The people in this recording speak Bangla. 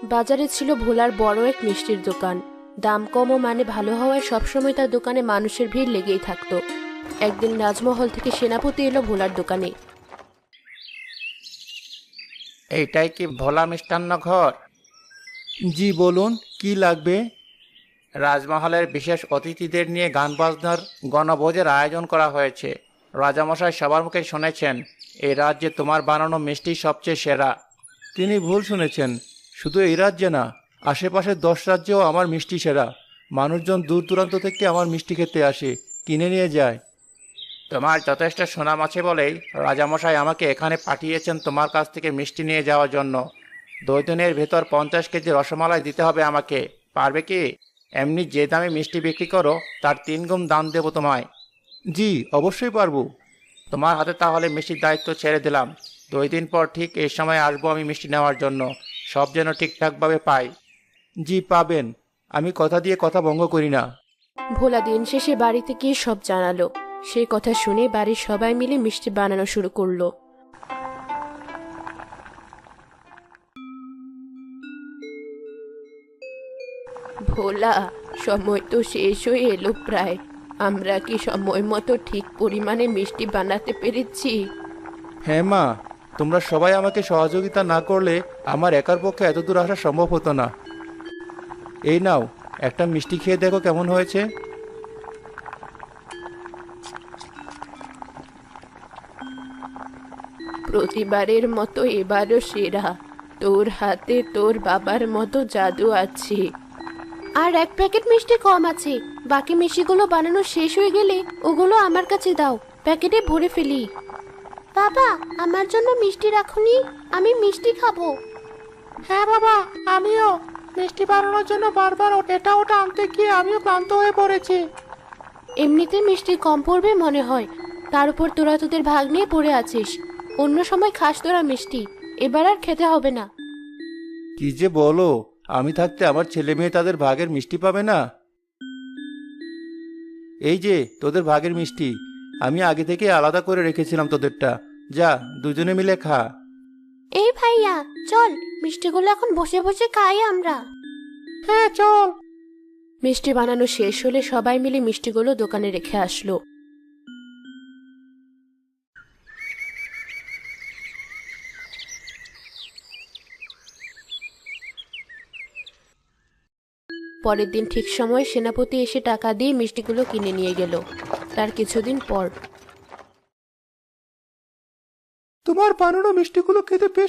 বাজারে ছিল ভোলার বড় এক মিষ্টির দোকান। দাম কম ও মানে ভালো হওয়ায় সবসময় তার দোকানে মানুষের ভিড় লেগেই থাকতো। একদিন রাজমহল থেকে সেনাপতি এলো ভোলার দোকানে। এইটাই কি ভোলা মিষ্টান্ন ঘর? জি বলুন, কি লাগবে? রাজমহলের বিশেষ অতিথিদের নিয়ে গান বাজনার গণভোজের আয়োজন করা হয়েছে। রাজামশাই সবার মুখে শুনেছেন এই রাজ্যে তোমার বানানো মিষ্টি সবচেয়ে সেরা। তিনি ভুল শুনেছেন। শুধু এই রাজ্যে না, আশেপাশের 10 রাজ্যেও আমার মিষ্টি সেরা। মানুষজন দূর দূরান্ত থেকে আমার মিষ্টি খেতে আসে, কিনে নিয়ে যায়। তোমার যথেষ্ট সুনাম আছে বলেই রাজামশাই আমাকে এখানে পাঠিয়েছেন তোমার কাছ থেকে মিষ্টি নিয়ে যাওয়ার জন্য। 2 দিনের ভেতর 50 কেজি রসমালাই দিতে হবে আমাকে। পারবে কি? এমনি যে দামে মিষ্টি বিক্রি করো তার 3 গুণ দাম দেবো তোমায়। জি, অবশ্যই পারবো। তোমার হাতে তাহলে মিষ্টির দায়িত্ব ছেড়ে দিলাম। 2 দিন পর ঠিক এই সময় আসবো আমি মিষ্টি নেওয়ার জন্য। সব যেন ঠিকঠাকভাবে পাই। জি পাবেন, আমি কথা দিয়ে কথা ভঙ্গ করি না। ভোলা দিন শেষে বাড়িতে গিয়ে সব জানালো। সেই কথা শুনে বাড়ির সবাই মিলে মিষ্টি বানানো শুরু করলো। ভোলা, সময় তো শেষ হয়ে এলো প্রায়। আমরা কি সময় মতো ঠিক পরিমাণে মিষ্টি বানাতে পেরেছি? হ্যাঁ মা, তোমরা সবাই আমাকে সহযোগিতা না করলে আমার একার পক্ষে এত দূর আসা সম্ভব হতো না। এই নাও, একটা মিষ্টি খেয়ে দেখো কেমন হয়েছে। প্রতিবারের মতো এবারও সেরা। তোর হাতে তোর বাবার মতো জাদু আছে। আর এক প্যাকেট মিষ্টি কম আছে। বাকি মিষ্টিগুলো বানানো শেষ হয়ে গেলে ওগুলো আমার কাছে দাও, প্যাকেটে ভরে ফেলি। বাবা, আমার জন্য মিষ্টি রাখুনি, আমি মিষ্টি খাবো। হ্যাঁ বাবা, আমিও মিষ্টি বানানোর জন্য বারবার এটা ওটা আনতে গিয়ে আমিও ক্লান্ত হয়ে পড়েছি। এমনিতে মিষ্টি কম পড়বে মনে হয়, তার উপর তোরা তোদের ভাগ নিয়ে পড়ে আছিস। অন্য সময় খাস তোরা মিষ্টি, এবার আর খেতে হবে না। কি যে বলো, আমি থাকতে আমার ছেলে মেয়ে তাদের ভাগের মিষ্টি পাবে না? এই যে তোদের ভাগের মিষ্টি, আমি আগে থেকে আলাদা করে রেখেছিলাম তোদেরটা। যা, দুজনে মিলে খা। এই ভাইয়া, চল মিষ্টিগুলো এখন বসে বসে খাই আমরা। হ্যাঁ চল। মিষ্টি বানানো শেষ হলে সবাই মিলে মিষ্টিগুলো দোকানে রেখে আসলো। পরের দিন ঠিক সময়ে সেনাপতি এসে টাকা দিয়ে মিষ্টিগুলো কিনে নিয়ে গেল। তার কিছুদিন পর তোমার বানানো মিষ্টিগুলো খেতে বেশ